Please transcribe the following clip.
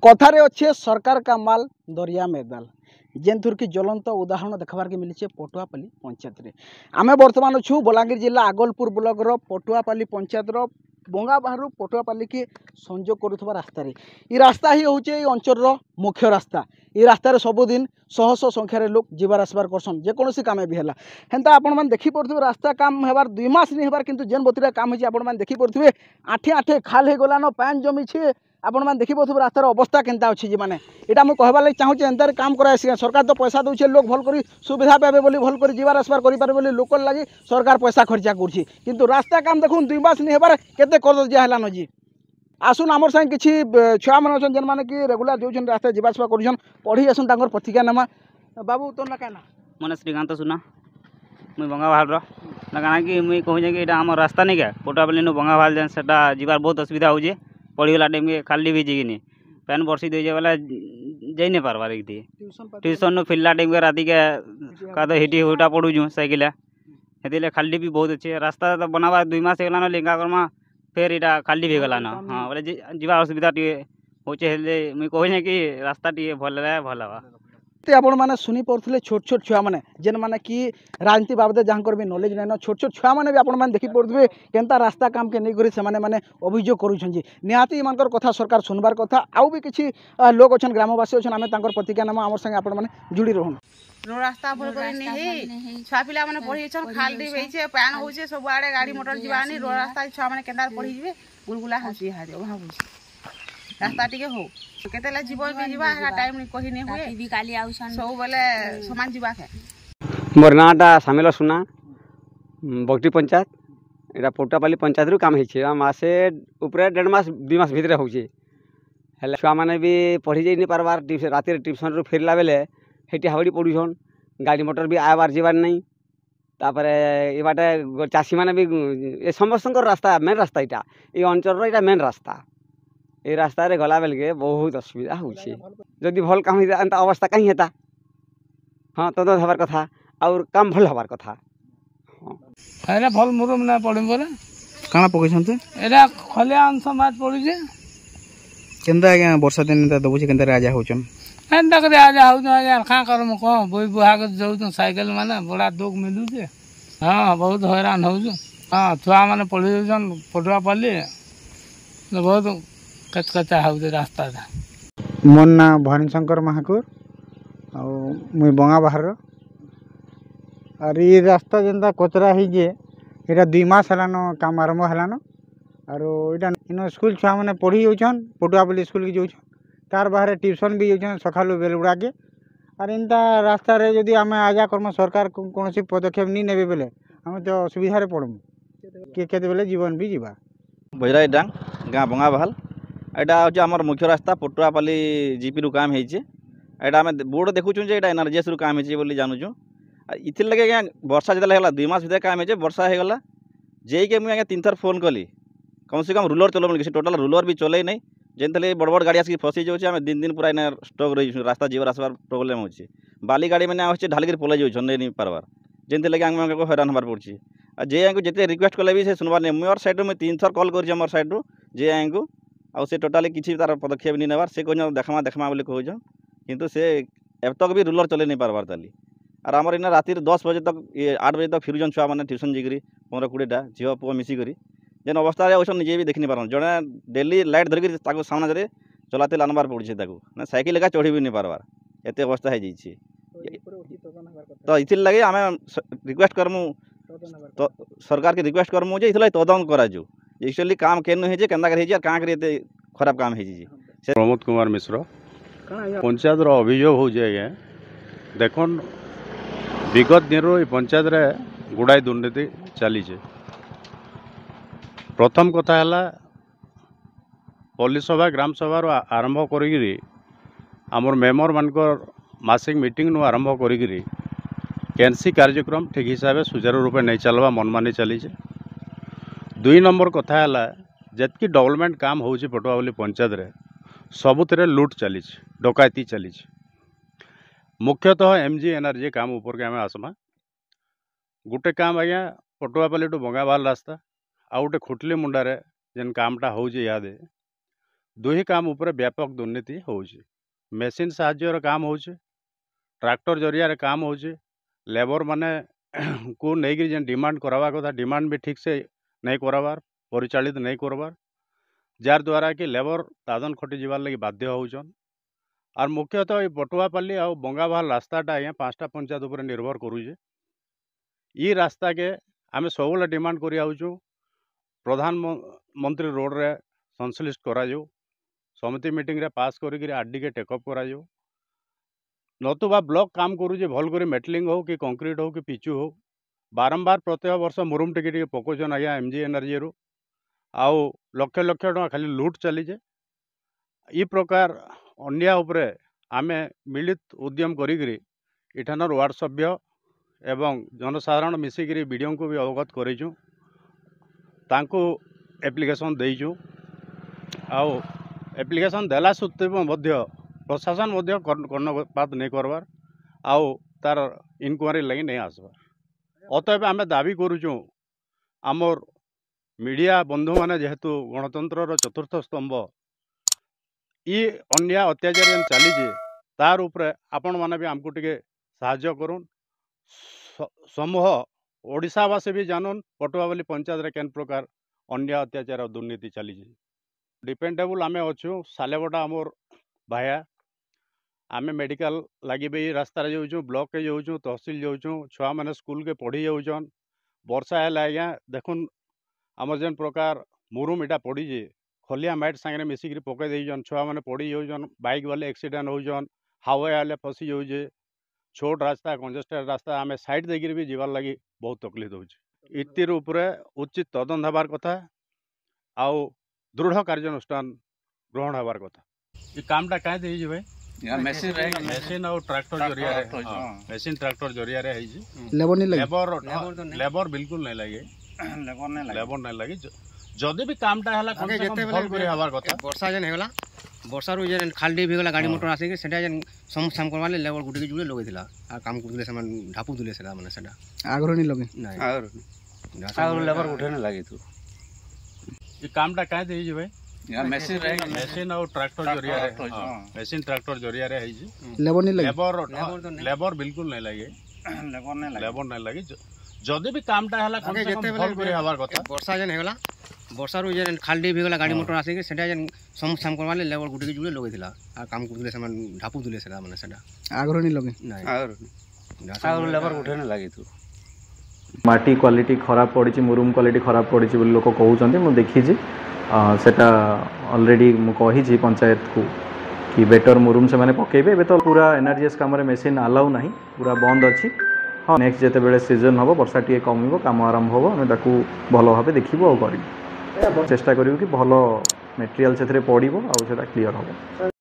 कथारे अच्छे सरकार का माल दरिया में दाल जेन थुर की ज्वलंत उदाहरण देखबार के मिली पटुआपाली पंचायत रे आमे वर्तमान अच्छू बलांगीर जिला आगलपुर ब्लॉक रो पटुआपाली पंचायत रो बोंगा बाहर पटुआपाली की संजोग करुवा रास्ता ये रास्ता ही हूँ अंचल मुख्य रास्ता ये रास्तार सबुदिन शह शह संख्यार लोग जीवार आसबार करसन जेकोसी काम भी है हेन्ता आपण मैंने देखिपे रास्ता काम होबार 2 मास नहीं होबार किंतु जेन बतिरा काम होती आपण मैंने देखिपे आठे आठे खाल हो गलान पैन जमी आपण मैंने देखिपे रास्तार अवस्था केनता अच्छी जी मैंने यहाँ मुझे कहबार लगे चाहूँ एंतार काम कराए सरकार तो पैसा दूसरे लोग भल कर सुविधा पाए बोली भल कर जीवार आसबार करें लोकल लगी सरकार पैसा खर्चा कर रास्ता काम देखो 2 मास नहीं होबार केते कर दिहलान जी आसुन आमर संगे किसी छुआ मैंने अच्छे जेन मैंने कि रेगुला जो रास्ता जावासवा कर पढ़ी आसन तक प्रतिज्ञा नामा बाबू तो ना क्या मन श्रीकांत सुना मुई बंगा भाल रहा कि मुई कहूँ कि आम रास्ता नहीं क्या पटुआपाली बंगा भाल जेन से जीवार बहुत असुविधा हो पढ़ीगला टाइम के खाली भी जीनी पैन बर्षी दे बोले जाइ नहीं पार्बार ट्यूशन फिरला टाइम के राति के का तो हिटी हुटा पढ़ुचु साइकिल हेतिले खाली भी बहुत अच्छे रास्ता तो बनावा 2 मास होगलान लिंगा करमा फिर यहाँ खाली भी गलान हाँ बोले जीवा असुविधा टे होचे मुई कहूँ कि रास्ता टे भल भल हवा आपण मैंने शुनी पड़े छोट छोट छुआ मैंने जेन मैंने कि राजनीति बाबद जहाँ भी नॉलेज नहीं छोट छोट छुआ मैंने भी आपण मैंने देखी पड़े केनता रास्ता काम के नहीं से मैंने अभियोग करुँच एमर कथा सरकार सुनबार कथा आउ भी किसी लोग अच्छे ग्रामवासी अच्छे आम प्रतिज्ञा नाम आम संगे आपण मैंने जुड़ी रहूँ रोड रास्ता भल कर छुआ पिला माने पढ़ी छन खाल दी बेचे पैन होचे सब आड़े गाड़ी मोटर जीवानी रोड रास्ता छुआ माने केंदा पढ़ी जिवे गुलगुला हसी हादे वहां रास्ता टिके हो केतेला जीवन भी जीवा है टाइम नहीं कही नहीं हुए भी काली आउसन सब बोले समान जीवा है मोर नाटा सामेल सुना बगटी पंचायत एटा पटुआपाली पंचायत रु काम होइछे मासे ऊपर 1.5 मास 2 मास भीतर होउछे हेले छुआ माने भी पढ़ी जाई नहीं पारबार राति ट्यूशन रु फेरला बेले हेटी हावड़ी पड़ुछन गाड़ी मोटर भी आबार जीवार नहीं तापर ये बाटे चाषी माने भी ए समस्त रास्ता मेन रास्ता यहाँ ये अंचल यहाँ मेन रास्ता ये रास्ता रे गला बेल के बहुत असुविधा होउछे जदि भल काम होता अवस्था कहीं हेता हाँ तो हबार कथा और काम भल हबार कथा एरा भल मुरुम ना पड़े बोले काना पकैछन से एरा खलिया अंश मात पड़ुछे केंदा आज्ञा वर्षा दिन दबुछे केंदा राजा होचन एंता करे आजा हौ यार का करम को बोई बुहा के जाऊ साइकिल माने बड़ा दुख मिलु छे हां बहुत हैरान हो हां छुआ माने पड़ी जन पटुआपाली बहुत कचकचा हौ रास्ता था मोर ना भवानी शंकर महाकुर और मुई बंगा बाहर और ये रास्ता जेनता कचरा ही जे एटा 2 मास हलानो काम आरंभ हलानो और इटा इन स्कूल छुआ मैंने पढ़ी जाऊन पटुआपाली स्कूल की जाऊन तार बाहर ट्यूशन भी जाऊन सकालू बेलगुड़ा के और इनता रास्ता रे जदि आम आजा कर्म सरकार कौन पदक्षेप नहीं नेबे बेले आम तो असुविधा पड़मु के बेले जीवन भी जीवा बजराई डांग गाँ बंगा बहाल एटा हूँ आम मुख्य रास्ता पटुआपाली जीपी रु काम होइए एटा आम बोर्ड देखुचु एनआरजीएस रु काम होइए बोली जानूँ इथिर लगे आज्ञा वर्षा जो 2 मास भर काम होइए वर्षा होगला जेके मुझे 3 थर फोन कली कम से कम रूलर चलो किसी टोटाल रूलर भी चले नहीं जेनते बड़ बड़ गाड़ी आसिक फसी जाऊँचे आम 3 दिन पूरा इन स्टक रही रास्ता जीवर आसबार प्रोब्लेम होची बाली गाड़ी मैंने आसे ढालिक पलि जाऊँ नहीं पार्बार जेनते लगे आम हैरान हबार पड़ी और जे को जिते रिक्वेस्ट कले भी से सुनबार नहीं मोर साइड में 3 थर कल कर मोर साइड जे को आउ से टोटाली किसी तार पदक्षेप नहीं नेबार से कह देखमा देखमा बोली कहूँ किंतु से अब तक भी रूलर चले नहीं पार्बार ताली और आमर इन राति 10 बजे तक ये 8 बजे तक फिरुजन छुआ मैंने ट्यूशन जीकरी 15-20टा झील पुआ मिसिकी जेन अवस्था अच्छे निजे भी देखनी पार जड़े डेली लाइट धरिकी सामने चलाते आनबार पड़े ना साइकिल एका चढ़ी भी नहीं पार्बार एत अवस्था हो जाइए तो इथिर लगे आम रिक्वेस्ट करमु तो सरकार के रिक्वेस्ट करमु जे इथिर तदन कराजु एक्चुअली काम केन होइजे केंदा कर होइजे कां करे खराब काम होइजे प्रमोद कुमार मिश्र पंचायत रो अभियोग हो जाए देखन विगत दिन पंचायत रे गुड़ाई दुर्नीति चली प्रथम कथा है पल्ली सभा ग्राम सभा आरंभ करी आमर मेम्बर मानकर मासिक मीटिंग नु आरंभ करी एनसी कार्यक्रम ठीक हिसाब से सुचारू रूपे नहीं चलवा मनमानी चली 2 नंबर कथा है जितकी डेवलपमेंट काम हो पटुआपाली पंचायत रे सबुतिर लुट चली डकायती चली मुख्यतः एमजी एनआरजी काम ऊपर के आम आसमा गोटे काम आज्ञा पटुआपाली टू बंगाबाल रास्ता आ गोटे खुटली मुंडारे जेन कामटा हो यादे दुही काम उपरे व्यापक दुर्नीति होउछि। मेसीन साहाय्यर काम होउछि, ट्रैक्टर जरिया रे काम होउछि, लेबर माने को नहीं जेन डिमांड करावा कथा डिमांड भी ठीक से नहीं कराबार, परिचालित नहीं करबार, जार द्वारा कि लेबर दादन खटी जीवार लगी बाध्य होउछन। और मुख्यतः ये पटुआपाली और बंगाबाल रास्ताटा आज्ञा 5टा पंचायत उपर निर्भर करुचे। ई रास्ता के आम सब डिमांड कर प्रधानमंत्री रोड रे संश्लिष्ट करा जाऊ, समिति मीटिंग रे पास करी आरडी के टेकअप करा जाऊ, नतुबा ब्लॉक काम करुचे भल कर मेटलिंग हो कि कंक्रीट हो कि पिचु हो, बारंबार प्रत्येक वर्ष मुरुम टिके पकाउछन आज्ञा एमजी एनर्जी रु आउ लक्ष लक्ष टका खाली लुट चलीजे। ई प्रकार अन्याय उपरे आमे मिलित उद्यम करी इठानर वार्ड सभ्य एवं जनसाधारण मिसिकी वीडियो को भी अवगत करूँ, तांको एप्लिकेशन देइछु। आउ एप्लिकेशन देला सत्वे मध्य प्रशासन मध्य कर्णपात नहीं करबार आउ तार इनक्वारी लगी नहीं आसबार। अतएव आम दाबी करुचु आमर मीडिया बंधु माने जेहेतु गणतंत्र चतुर्थ स्तंभ ये अन्याय अत्याचार चलीजे तार उपरे आपण माने भी आमको टिके साहाय्य करुन। समूह ओडिशावासी भी जानून पटुआपाली पंचायत रे केन प्रकार अन्याय अत्याचार और दुर्नीति चलीजे। डिपेंडेबल आमे अच्छु सालेबटा आमर भाया आमे मेडिकल लगी भी रास्ता जाऊँ, ब्लॉक के जाऊँ, तहसिल जाऊँ, छुआ मैंने स्कूल के पढ़ी जाऊन। वर्षा है आज्ञा देखुन आमर जेन प्रकार मुरुम इटा पड़ीजे खलिया माइट सांगे मिसिकी पकई देन, छुआ मैंने पड़ी जाऊन, बाइक वाले एक्सीडेंट होजन, हावे आले फसी जाऊे, छोट रास्ता कंजेस्टेड रास्ता आम साइड देकर भी जीवार लगी बहुत तकलीफ होची। इतिर उपरे उचित तदंत हबार कथा आउ दृढ़ कार्यानुष्ठान ग्रहण हबार कथा। ये कामटा कहीं दे भाई मेसीन और ट्रैक्टर जरिया मेसीन ट्रैक्टर जरिया रे है लेबर बिल्कुल नहीं लगे, लेबर नहीं लगे। जदि भी कामटा हला कम से कम भल करे हबार कथा। वर्षा जेन हेगला वर्षा रु जेन खाली भी गला गाड़ी मोटर आसे के सेटा जेन समसाम करवा ले लेबर गुटी के जुड़े लगेथिला आ काम करथिले समान ढापु दिले सेला माने सेटा आगरो नहीं लगे नहीं आगरो लेबर उठे नहीं लगे। तू ये कामटा कहीं दे भाई मेसीन और ट्रैक्टर जरिया मेसीन ट्रैक्टर जरिया रे है लेबर नहीं लगे, लेबर बिल्कुल नहीं लगे, लेबर नहीं लगे। जदि भी कामटा हला कम से कम भल करे हबार कथा। वर्षा जेन हेगला वर्षा रु जेन खाली भी गला गाड़ी मोटर आसे के सेटा जेन समसाम करवा ले लेबर गुटी के जुड़े लगेथिला आ काम करथिले समान ढापु दिले सेला माने सेटा आगरो नहीं लगे नहीं आगरो लेबर उठे नहीं लगे। तू माटी क्वालिटी खराब पड़ी, मुरुम क्वालिटी खराब पड़ी बोली लोक कहते मुझे देखी सेटा ऑलरेडी मुझे पंचायत को कि बेटर मुरुम से मैंने पकेबे। एबे तो पूरा एनआरजीएस काम मेसीन अलाउ नहीं, पूरा बंद अच्छी। हाँ नेक्स्ट जिते बेले सीजन हम वर्षा टी कम कम आरंभ हम आम भल भाव देखू और कर चेष्टा करूँ कि भल मेटेरियल से पड़ो आ क्लीयर हम।